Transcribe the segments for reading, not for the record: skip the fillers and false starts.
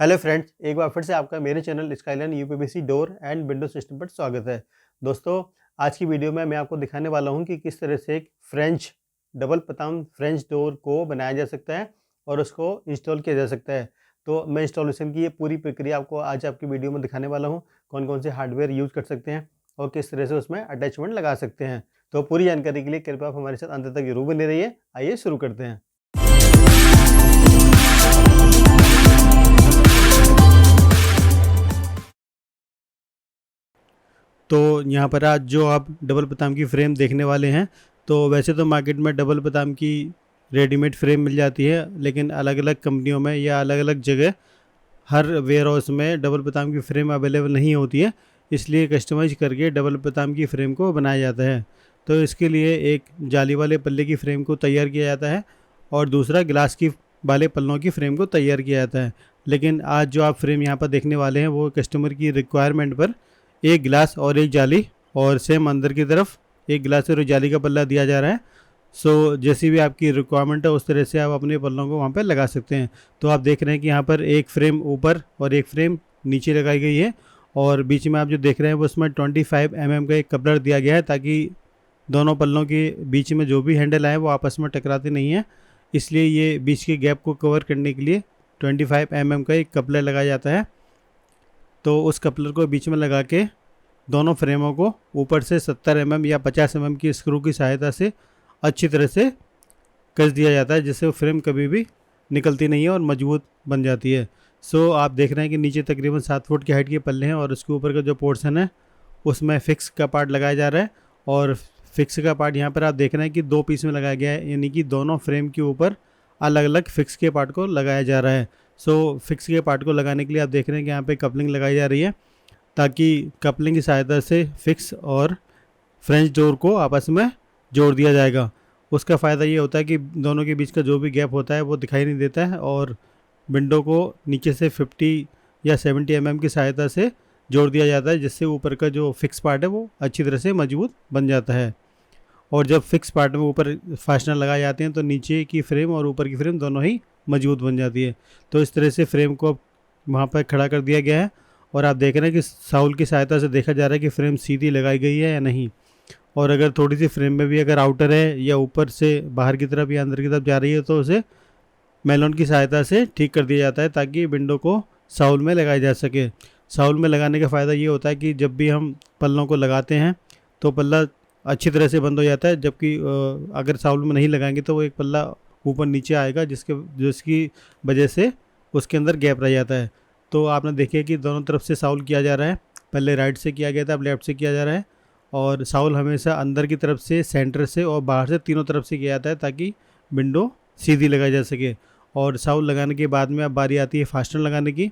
Hello friends, एक बार फिर से आपका मेरे channel skyline UPVC door and window system पर स्वागत है। दोस्तों, आज की वीडियो में मैं आपको दिखाने वाला हूं कि किस तरह से एक फ्रेंच डबल पताम फ्रेंच डोर को बनाया जा सकता है और उसको इंस्टॉल किया जा सकता है। तो मैं इंस्टॉलेशन की ये पूरी प्रक्रिया आपको आज आपकी वीडियो में दिखाने वाला हूँ। कौन कौन से हार्डवेयर यूज़ कर सकते हैं और किस तरह से उसमें अटैचमेंट लगा सकते हैं। तो पूरी जानकारी के लिए कृपया आप हमारे साथ अंत तक जरूर बने रहिए। आइए शुरू करते हैं। तो यहाँ पर आज जो आप डबल पताम की फ़्रेम देखने वाले हैं, तो वैसे तो मार्केट में डबल पताम की रेडीमेड फ़्रेम मिल जाती है, लेकिन अलग अलग कंपनियों में या अलग अलग जगह हर वेयर हाउस में डबल पताम की फ़्रेम अवेलेबल नहीं होती है। इसलिए कस्टमाइज करके डबल पताम की फ़्रेम को बनाया जाता है। तो इसके लिए एक जाली वाले पल्ले की फ़्रेम को तैयार किया जाता है और दूसरा ग्लास की वाले पल्लों की फ़्रेम को तैयार किया जाता है। लेकिन आज जो आप फ्रेम यहाँ पर देखने वाले हैं वो कस्टमर की रिक्वायरमेंट पर एक गिलास और एक जाली और सेम अंदर की तरफ एक गिलास और एक जाली का पल्ला दिया जा रहा है। सो जैसी भी आपकी रिक्वायरमेंट है उस तरह से आप अपने पल्लों को वहाँ पर लगा सकते हैं। तो आप देख रहे हैं कि यहाँ पर एक फ्रेम ऊपर और एक फ्रेम नीचे लगाई गई है और बीच में आप जो देख रहे हैं वो उसमें 25 mm का एक कपलर दिया गया है, ताकि दोनों पल्लों के बीच में जो भी हैंडल आए वो आपस में टकराते नहीं हैं। इसलिए ये बीच के गैप को कवर करने के लिए 25 mm का एक कपलर लगाया जाता है। तो उस कपलर को बीच में लगा के दोनों फ्रेमों को ऊपर से 70 mm या 50 mm की स्क्रू की सहायता से अच्छी तरह से कस दिया जाता है, जिससे वो फ्रेम कभी भी निकलती नहीं है और मजबूत बन जाती है। सो आप देख रहे हैं कि नीचे तकरीबन 7 फुट की हाइट के पल्ले हैं और उसके ऊपर का जो पोर्शन है उसमें फिक्स का पार्ट लगाया जा रहा है। और फिक्स का पार्ट यहाँ पर आप देख रहे हैं कि 2 पीस में लगाया गया है, यानी कि दोनों फ्रेम के ऊपर अलग अलग फिक्स के पार्ट को लगाया जा रहा है। सो फिक्स के पार्ट को लगाने के लिए आप देख रहे हैं कि यहाँ पे कपलिंग लगाई जा रही है, ताकि कपलिंग की सहायता से फिक्स और फ्रेंच डोर को आपस में जोड़ दिया जाएगा। उसका फ़ायदा ये होता है कि दोनों के बीच का जो भी गैप होता है वो दिखाई नहीं देता है और विंडो को नीचे से 50 या 70 mm की सहायता से जोड़ दिया जाता है, जिससे ऊपर का जो फिक्स पार्ट है वो अच्छी तरह से मजबूत बन जाता है। और जब फिक्स पार्ट में ऊपर फास्टनर लगाए जाते हैं तो नीचे की फ्रेम और ऊपर की फ्रेम दोनों ही मजबूत बन जाती है। तो इस तरह से फ्रेम को वहाँ पर खड़ा कर दिया गया है और आप देख रहे हैं कि साउल की सहायता से देखा जा रहा है कि फ्रेम सीधी लगाई गई है या नहीं। और अगर थोड़ी सी फ्रेम में भी अगर आउटर है या ऊपर से बाहर की तरफ या अंदर की तरफ जा रही है तो उसे मेलोन की सहायता से ठीक कर दिया जाता है, ताकि विंडो को साउल में लगाया जा सके। साउल में लगाने का फ़ायदा ये होता है कि जब भी हम पल्लों को लगाते हैं तो पल्ला अच्छी तरह से बंद हो जाता है, जबकि अगर साउल में नहीं लगाएंगे तो वो एक पल्ला ऊपर नीचे आएगा, जिसकी वजह से उसके अंदर गैप रह जाता है। तो आपने देखिए कि दोनों तरफ से साउल किया जा रहा है। पहले राइट से किया गया था, अब लेफ़्ट से किया जा रहा है। और साउल हमेशा अंदर की तरफ से, सेंटर से और बाहर से तीनों तरफ से किया जाता है, ताकि विंडो सीधी लगाई जा सके। और साउल लगाने के बाद में अब बारी आती है फास्टनर लगाने की।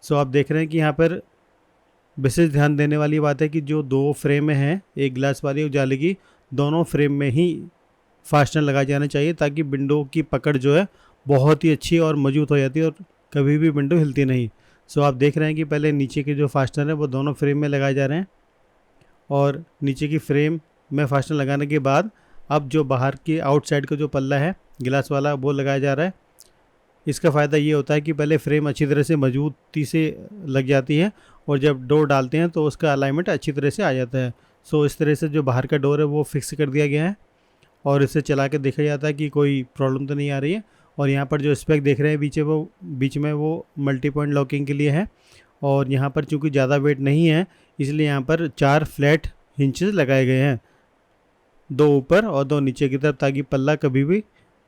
सो आप देख रहे हैं कि यहाँ पर विशेष ध्यान देने वाली बात है कि जो 2 फ्रेमें हैं, एक ग्लास वाली और जाली की, दोनों फ्रेम में ही फास्टनर लगाए जाने चाहिए, ताकि विंडो की पकड़ जो है बहुत ही अच्छी और मजबूत हो जाती है और कभी भी विंडो हिलती नहीं। सो आप देख रहे हैं कि पहले नीचे के जो फास्टनर है वो दोनों फ्रेम में लगाए जा रहे हैं और नीचे की फ्रेम में फास्टनर लगाने के बाद अब जो बाहर की आउटसाइड का जो पल्ला है गिलास वाला वो लगाया जा रहा है। इसका फ़ायदा ये होता है कि पहले फ्रेम अच्छी तरह से मजबूती से लग जाती है और जब डोर डालते हैं तो उसका अलाइनमेंट अच्छी तरह से आ जाता है। सो इस तरह से जो बाहर का डोर है वो फिक्स कर दिया गया है और इसे चला के देखा जाता है कि कोई प्रॉब्लम तो नहीं आ रही है। और यहाँ पर जो स्पेक देख रहे हैं बीच में वो मल्टी पॉइंट लॉकिंग के लिए है। और यहाँ पर चूँकि ज़्यादा वेट नहीं है, इसलिए यहाँ पर 4 फ्लैट हिंचेस लगाए गए हैं, 2 ऊपर और 2 नीचे की तरफ, ताकि पल्ला कभी भी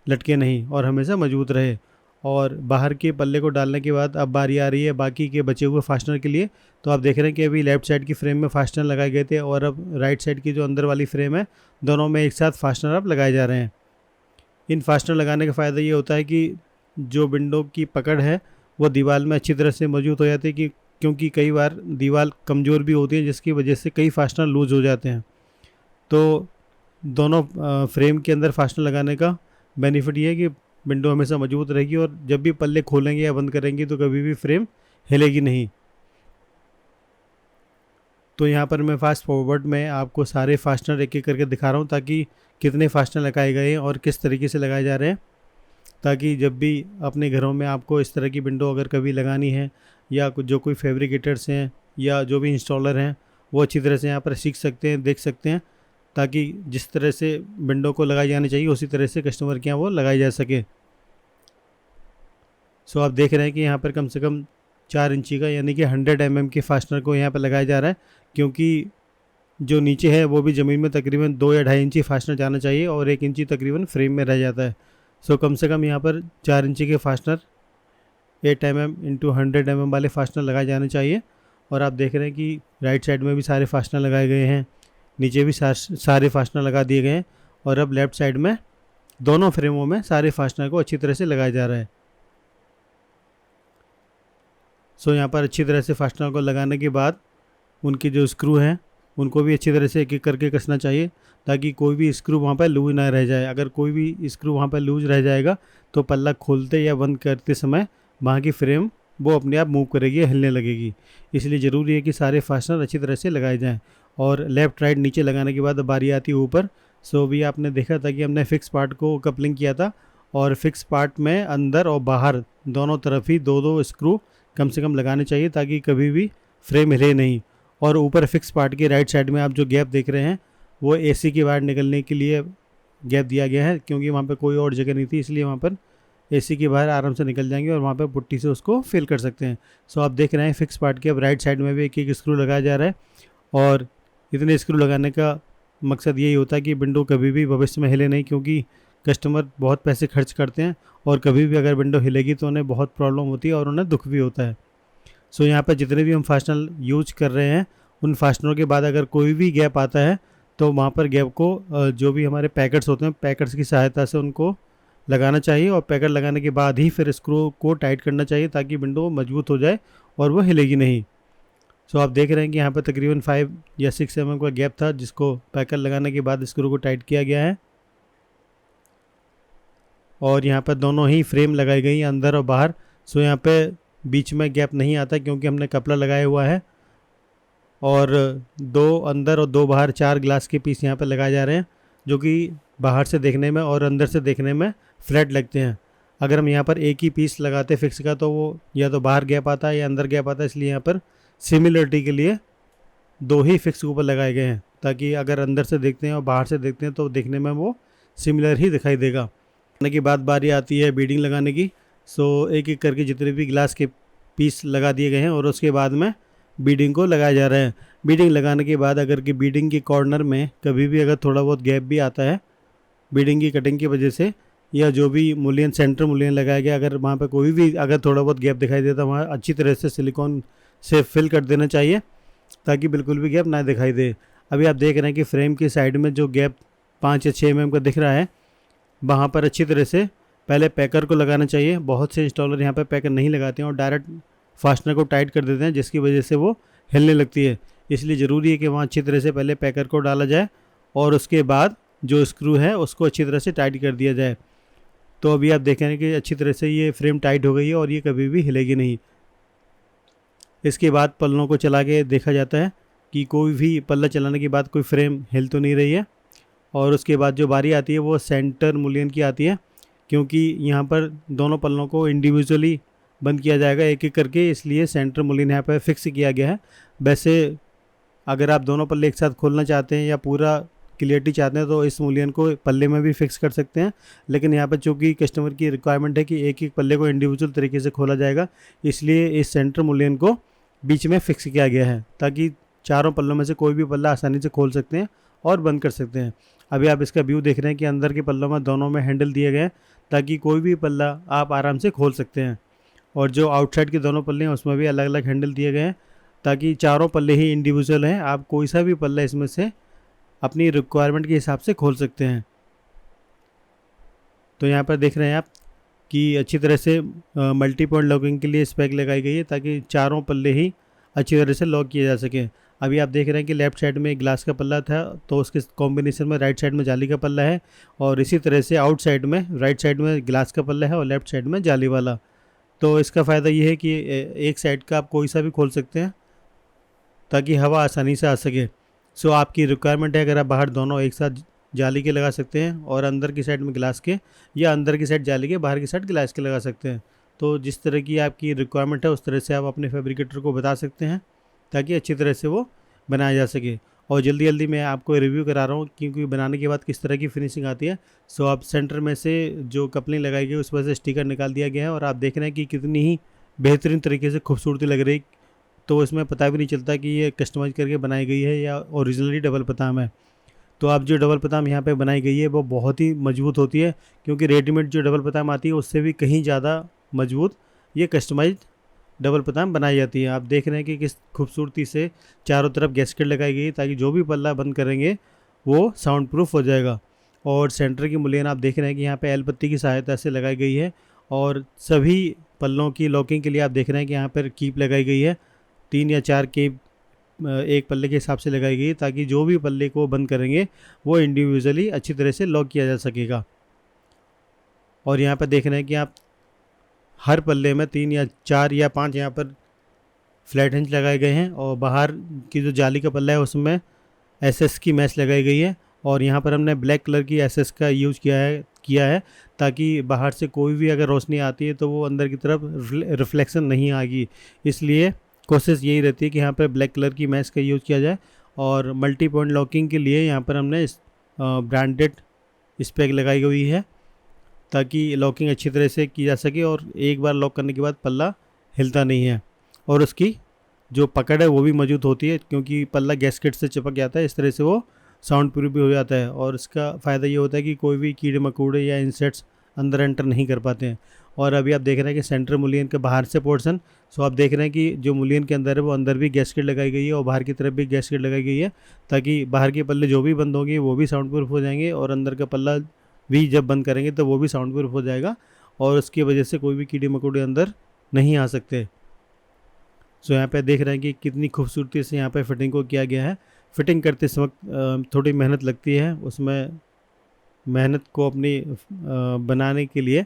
लटके नहीं और हमेशा मजबूत रहे। और बाहर के पल्ले को डालने के बाद अब बारी आ रही है बाकी के बचे हुए फास्टनर के लिए। तो आप देख रहे हैं कि अभी लेफ़्ट साइड की फ्रेम में फास्टनर लगाए गए थे और अब राइट साइड की जो अंदर वाली फ्रेम है, दोनों में एक साथ फास्टनर अब लगाए जा रहे हैं। इन फास्टनर लगाने का फ़ायदा ये होता है कि जो विंडो की पकड़ है वो दीवार में अच्छी तरह से मजबूत हो जाती है, क्योंकि कई बार दीवार कमज़ोर भी होती है, जिसकी वजह से कई फास्टनर लूज़ हो जाते हैं। तो दोनों फ्रेम के अंदर फास्टनर लगाने का बेनिफिट ये है कि विंडो हमेशा मजबूत रहेगी और जब भी पल्ले खोलेंगे या बंद करेंगे तो कभी भी फ्रेम हिलेगी नहीं। तो यहाँ पर मैं फास्ट फॉरवर्ड में आपको सारे फास्टनर एक एक करके दिखा रहा हूँ, ताकि कितने फास्टनर लगाए गए हैं और किस तरीके से लगाए जा रहे हैं। ताकि जब भी अपने घरों में आपको इस तरह की विंडो अगर कभी लगानी है या जो कोई फैब्रिकेटर्स हैं या जो भी इंस्टॉलर हैं वो अच्छी तरह से यहाँ पर सीख सकते हैं, देख सकते हैं, ताकि जिस तरह से विंडो को लगाई जानी चाहिए उसी तरह से कस्टमर के यहाँ वो लगाई जा सके। सो आप देख रहे हैं कि यहाँ पर कम से कम 4 इंची का यानी कि 100 mm के फास्टनर को यहाँ पर लगाया जा रहा है, क्योंकि जो नीचे है वो भी ज़मीन में तकरीबन 2 या 2.5 इंची फास्टनर जाना चाहिए और 1 इंची तकरीबन फ्रेम में रह जाता है। सो कम से कम यहाँ पर 4 इंची के फास्टनर 8 mm इंटू 100 mm वाले फास्टनर लगाए जाने चाहिए। और आप देख रहे हैं कि राइट साइड में भी सारे फास्टनर लगाए गए हैं, नीचे भी सारे फास्टनर लगा दिए गए हैं और अब लेफ़्ट साइड में दोनों फ्रेमों में सारे फास्टनर को अच्छी तरह से लगाया जा रहा है। सो यहाँ पर अच्छी तरह से फास्टनर को लगाने के बाद उनके जो स्क्रू हैं उनको भी अच्छी तरह से एक एक करके कसना चाहिए, ताकि कोई भी स्क्रू वहाँ पर लूज ना रह जाए। अगर कोई भी स्क्रू वहाँ पर लूज रह जाएगा तो पल्ला खोलते या बंद करते समय वहाँ की फ्रेम वो अपने आप मूव करेगी, हिलने लगेगी। इसलिए ज़रूरी है कि सारे फास्टनर अच्छी तरह से लगाए जाएँ। और लेफ़्ट राइट नीचे लगाने के बाद बारी आती है ऊपर। सो भी आपने देखा था कि हमने फ़िक्स पार्ट को कपलिंग किया था और फिक्स पार्ट में अंदर और बाहर दोनों तरफ ही 2-2 स्क्रू कम से कम लगाने चाहिए, ताकि कभी भी फ्रेम हिले नहीं। और ऊपर फिक्स पार्ट के राइट साइड में आप जो गैप देख रहे हैं वो एसी की वायर निकलने के लिए गैप दिया गया है, क्योंकि वहाँ पे कोई और जगह नहीं थी, इसलिए वहाँ पर एसी की वायर आराम से निकल जाएंगे और वहाँ पे पुट्टी से उसको फिल कर सकते हैं। सो आप देख रहे हैं फिक्स पार्ट के अब राइट साइड में भी एक एक स्क्रू लगाया जा रहा है। और इतने स्क्रू लगाने का मकसद यही होता है कि विंडो कभी भी भविष्य में हिले नहीं, क्योंकि कस्टमर बहुत पैसे खर्च करते हैं और कभी भी अगर विंडो हिलेगी तो उन्हें बहुत प्रॉब्लम होती है और उन्हें दुख भी होता है। सो यहाँ पर जितने भी हम फास्टनर यूज कर रहे हैं उन फास्टनरों के बाद अगर कोई भी गैप आता है तो वहाँ पर गैप को जो भी हमारे पैकेट्स होते हैं पैकेट्स की सहायता से उनको लगाना चाहिए और पैकेट लगाने के बाद ही फिर स्क्रू को टाइट करना चाहिए, ताकि विंडो मजबूत हो जाए और वो हिलेगी नहीं। सो आप देख रहे हैं कि यहाँ पर तकरीबन 5 या 6 mm का गैप था, जिसको पैकेट लगाने के बाद स्क्रू को टाइट किया गया है। और यहाँ पर दोनों ही फ्रेम लगाई गई हैं अंदर और बाहर। सो यहाँ पे बीच में गैप नहीं आता क्योंकि हमने कपड़ा लगाया हुआ है। और 2 अंदर और 2 बाहर 4 ग्लास के पीस यहाँ पे लगाए जा रहे हैं, जो कि बाहर से देखने में और अंदर से देखने में फ्लैट लगते हैं। अगर हम यहाँ पर एक ही पीस लगाते फिक्स का तो वो या तो बाहर गैप आता है या अंदर गैप आता है, इसलिए यहाँ पर सिमिलरिटी के लिए 2 ही फिक्स के ऊपर लगाए गए हैं, ताकि अगर अंदर से देखते हैं और बाहर से देखते हैं तो देखने में वो सिमिलर ही दिखाई देगा। लगाने की बाद बारी आती है बीडिंग लगाने की। सो एक एक करके जितने भी ग्लास के पीस लगा दिए गए हैं और उसके बाद में बीडिंग को लगाया जा रहा है। बीडिंग लगाने के बाद अगर कि बीडिंग के कॉर्नर में कभी भी अगर थोड़ा बहुत गैप भी आता है बीडिंग की कटिंग की वजह से, या जो भी मूलियन सेंटर मूलियन लगाया गया अगर वहाँ पर कोई भी अगर थोड़ा बहुत गैप दिखाई देता है वहाँ अच्छी तरह से सिलिकॉन से फिल कर देना चाहिए, ताकि बिल्कुल भी गैप ना दिखाई दे। अभी आप देख रहे हैं कि फ्रेम की साइड में जो गैप 5 या 6 mm का दिख रहा है वहाँ पर अच्छी तरह से पहले पैकर को लगाना चाहिए। बहुत से इंस्टॉलर यहाँ पर पैकर नहीं लगाते हैं और डायरेक्ट फास्टनर को टाइट कर देते हैं, जिसकी वजह से वो हिलने लगती है। इसलिए ज़रूरी है कि वहाँ अच्छी तरह से पहले पैकर को डाला जाए और उसके बाद जो स्क्रू है उसको अच्छी तरह से टाइट कर दिया जाए। तो अभी आप देखें कि अच्छी तरह से ये फ्रेम टाइट हो गई है और ये कभी भी हिलेगी नहीं। इसके बाद पल्लों को चला के देखा जाता है कि कोई भी पल्ला चलाने के बाद कोई फ्रेम हिल तो नहीं रही है। और उसके बाद जो बारी आती है वो सेंटर मूलियन की आती है, क्योंकि यहाँ पर दोनों पल्लों को इंडिविजुअली बंद किया जाएगा एक एक करके, इसलिए सेंटर मूलियन यहाँ पर फिक्स किया गया है। वैसे अगर आप दोनों पल्ले एक साथ खोलना चाहते हैं या पूरा क्लियरिटी चाहते हैं तो इस मूलियन को पल्ले में भी फिक्स कर सकते हैं, लेकिन यहाँ पर चूँकि कस्टमर की रिक्वायरमेंट है कि एक एक पल्ले को इंडिविजुअल तरीके से खोला जाएगा, इसलिए इस सेंटर मूलियन को बीच में फिक्स किया गया है, ताकि चारों पल्लों में से कोई भी पल्ला आसानी से खोल सकते हैं और बंद कर सकते हैं। अभी आप इसका व्यू देख रहे हैं कि अंदर के पल्लों में दोनों में हैंडल दिए गए हैं, ताकि कोई भी पल्ला आप आराम से खोल सकते हैं। और जो आउटसाइड के दोनों पल्ले हैं उसमें भी अलग अलग हैंडल दिए गए हैं, ताकि चारों पल्ले ही इंडिविजुअल हैं, आप कोई सा भी पल्ला इसमें से अपनी रिक्वायरमेंट के हिसाब से खोल सकते हैं। तो यहाँ पर देख रहे हैं आप कि अच्छी तरह से मल्टी पॉइंट लॉकिंग के लिए स्पेक लगाई गई है, ताकि चारों पल्ले ही अच्छी तरह से लॉक किए जा सकें। अभी आप देख रहे हैं कि लेफ़्ट साइड में एक ग्लास का पल्ला था तो उसके कॉम्बिनेशन में राइट साइड में जाली का पल्ला है, और इसी तरह से आउट साइड में राइट साइड में ग्लास का पल्ला है और लेफ़्ट साइड में जाली वाला। तो इसका फ़ायदा ये है कि एक साइड का आप कोई सा भी खोल सकते हैं ताकि हवा आसानी से आ सके। सो आपकी रिक्वायरमेंट है अगर आप बाहर दोनों एक साथ जाली के लगा सकते हैं और अंदर की साइड में ग्लास के, या अंदर की साइड जाली के, बाहर की साइड ग्लास के लगा सकते हैं। तो जिस तरह की आपकी रिक्वायरमेंट है उस तरह से आप अपने फैब्रिकेटर को बता सकते हैं ताकि अच्छी तरह से वो बनाया जा सके। और जल्दी जल्दी मैं आपको रिव्यू करा रहा हूँ क्योंकि बनाने के बाद किस तरह की फिनिशिंग आती है। सो आप सेंटर में से जो कपलिंग लगाई गई उस पर से स्टिकर निकाल दिया गया है और आप देख रहे हैं कि कितनी ही बेहतरीन तरीके से खूबसूरती लग रही। तो इसमें पता भी नहीं चलता कि ये कस्टमाइज़ करके बनाई गई है या ओरिजिनली डबल पताम है। तो आप जो डबल पताम यहाँ पे बनाई गई है वो बहुत ही मजबूत होती है, क्योंकि रेडीमेड जो डबल पताम आती है उससे भी कहीं ज़्यादा मजबूत ये कस्टमाइज्ड डबल पताम बनाई जाती है। आप देख रहे हैं कि किस खूबसूरती से चारों तरफ गैस्केट लगाई गई है ताकि जो भी पल्ला बंद करेंगे वो साउंड प्रूफ हो जाएगा। और सेंटर की मुलियन आप देख रहे हैं कि यहाँ पे एल पत्ती की सहायता से लगाई गई है और सभी पल्लों की लॉकिंग के लिए आप देख रहे हैं कि यहाँ पर कीप लगाई गई है। 3 या 4 कीप एक पल्ले के हिसाब से लगाई गई है ताकि जो भी पल्ले को बंद करेंगे वो इंडिविजुअली अच्छी तरह से लॉक किया जा सकेगा। और यहाँ पर देख रहे हैं कि आप हर पल्ले में 3 या 4 या 5 यहाँ पर फ्लैट हिंज लगाए गए हैं और बाहर की जो जाली का पल्ला है उसमें एसएस की मैश लगाई गई है। और यहाँ पर हमने ब्लैक कलर की एसएस का यूज़ किया है ताकि बाहर से कोई भी अगर रोशनी आती है तो वो अंदर की तरफ रिफ्लेक्शन नहीं आएगी। इसलिए कोशिश यही रहती है कि यहाँ पर ब्लैक कलर की मैश का यूज़ किया जाए। और मल्टी पॉइंट लॉकिंग के लिए यहाँ पर हमने ब्रांडेड स्पेक लगाई हुई है ताकि लॉकिंग अच्छी तरह से की जा सके और एक बार लॉक करने के बाद पल्ला हिलता नहीं है। और उसकी जो पकड़ है वो भी मजबूत होती है क्योंकि पल्ला गैस्केट से चिपक जाता है, इस तरह से वो साउंड प्रूफ भी हो जाता है। और इसका फ़ायदा ये होता है कि कोई भी कीड़े मकोड़े या इंसेक्ट्स अंदर एंटर नहीं कर पाते हैं। और अभी आप देख रहे हैं कि सेंटर मुलियन के बाहर से पोर्शन, सो आप देख रहे हैं कि जो मुलियन के अंदर है वो अंदर भी गैस्केट लगाई गई है और बाहर की तरफ भी गैस्केट लगाई गई है ताकि बाहर के पल्ले जो भी बंद होंगे वो भी साउंड प्रूफ हो जाएंगे और अंदर का पल्ला भी जब बंद करेंगे तो वो भी साउंड प्रूफ हो जाएगा और उसकी वजह से कोई भी कीड़े मकोड़े अंदर नहीं आ सकते। सो यहाँ पे देख रहे हैं कि कितनी खूबसूरती से यहाँ पे फिटिंग को किया गया है। फिटिंग करते वक्त थोड़ी मेहनत लगती है, उसमें मेहनत को अपनी बनाने के लिए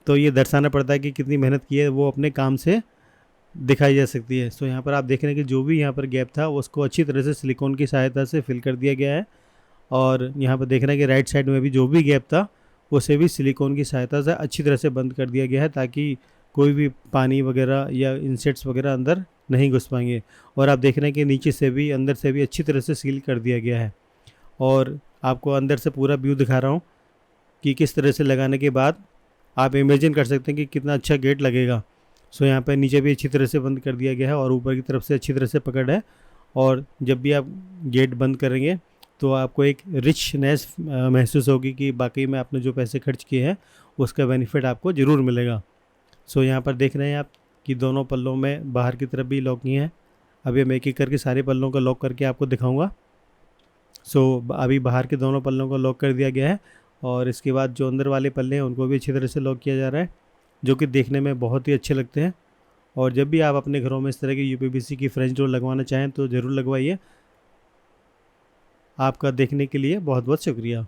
तो ये दर्शाना पड़ता है कि कितनी मेहनत की है, वो अपने काम से दिखाई जा सकती है। सो यहाँ पर आप देख रहे हैं कि जो भी यहाँ पर गैप था उसको अच्छी तरह से सिलिकॉन की सहायता से फिल कर दिया गया है। और यहाँ पर देख रहे हैं कि राइट साइड में भी जो भी गैप था उसे भी सिलिकॉन की सहायता से अच्छी तरह से बंद कर दिया गया है ताकि कोई भी पानी वगैरह या इंसेक्ट्स वगैरह अंदर नहीं घुस पाएंगे। और आप देख रहे हैं कि नीचे से भी अंदर से भी अच्छी तरह से सील कर दिया गया है। और आपको अंदर से पूरा व्यू दिखा रहा हूँ कि किस तरह से लगाने के बाद आप इमेजिन कर सकते हैं कि कितना अच्छा गेट लगेगा। सो यहाँ पर नीचे भी अच्छी तरह से बंद कर दिया गया है और ऊपर की तरफ से अच्छी तरह से पकड़ है। और जब भी आप गेट बंद करेंगे तो आपको एक रिचनेस महसूस होगी कि बाकी में आपने जो पैसे खर्च किए हैं उसका बेनिफिट आपको ज़रूर मिलेगा। सो यहाँ पर देख रहे हैं आप कि दोनों पल्लों में बाहर की तरफ भी लॉकिंग है। अभी मैं एक एक करके सारे पल्लों को लॉक करके आपको दिखाऊंगा। सो अभी बाहर के दोनों पल्लों को लॉक कर दिया गया है और इसके बाद जो अंदर वाले पल्ले हैं उनको भी अच्छी तरह से लॉक किया जा रहा है, जो कि देखने में बहुत ही अच्छे लगते हैं। और जब भी आप अपने घरों में इस तरह की यूपीवीसी की फ्रेंच डोर लगवाना चाहें तो ज़रूर लगवाइए। आपका देखने के लिए बहुत बहुत शुक्रिया।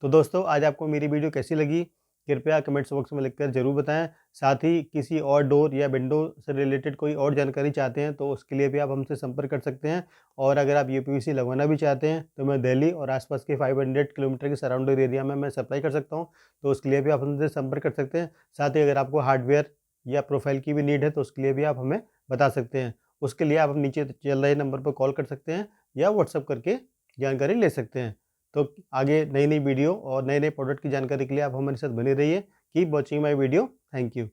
तो दोस्तों, आज आपको मेरी वीडियो कैसी लगी कृपया कमेंट्स बॉक्स में लिखकर ज़रूर बताएं। साथ ही किसी और डोर या विंडो से रिलेटेड कोई और जानकारी चाहते हैं तो उसके लिए भी आप हमसे संपर्क कर सकते हैं। और अगर आप यूपीवीसी लगवाना भी चाहते हैं तो मैं दिल्ली और आसपास के 500 किलोमीटर के सराउंडिंग एरिया में मैं सप्लाई कर सकता हूं, तो उसके लिए भी आप हमसे संपर्क कर सकते हैं। साथ ही अगर आपको हार्डवेयर या प्रोफाइल की भी नीड है तो उसके लिए भी आप हमें बता सकते हैं। उसके लिए आप नीचे चल रहे नंबर पर कॉल कर सकते हैं या व्हाट्सअप करके जानकारी ले सकते हैं। तो आगे नई नई वीडियो और नए नए प्रोडक्ट की जानकारी के लिए आप हमारे साथ बने रहिए। Keep watching my video. Thank you.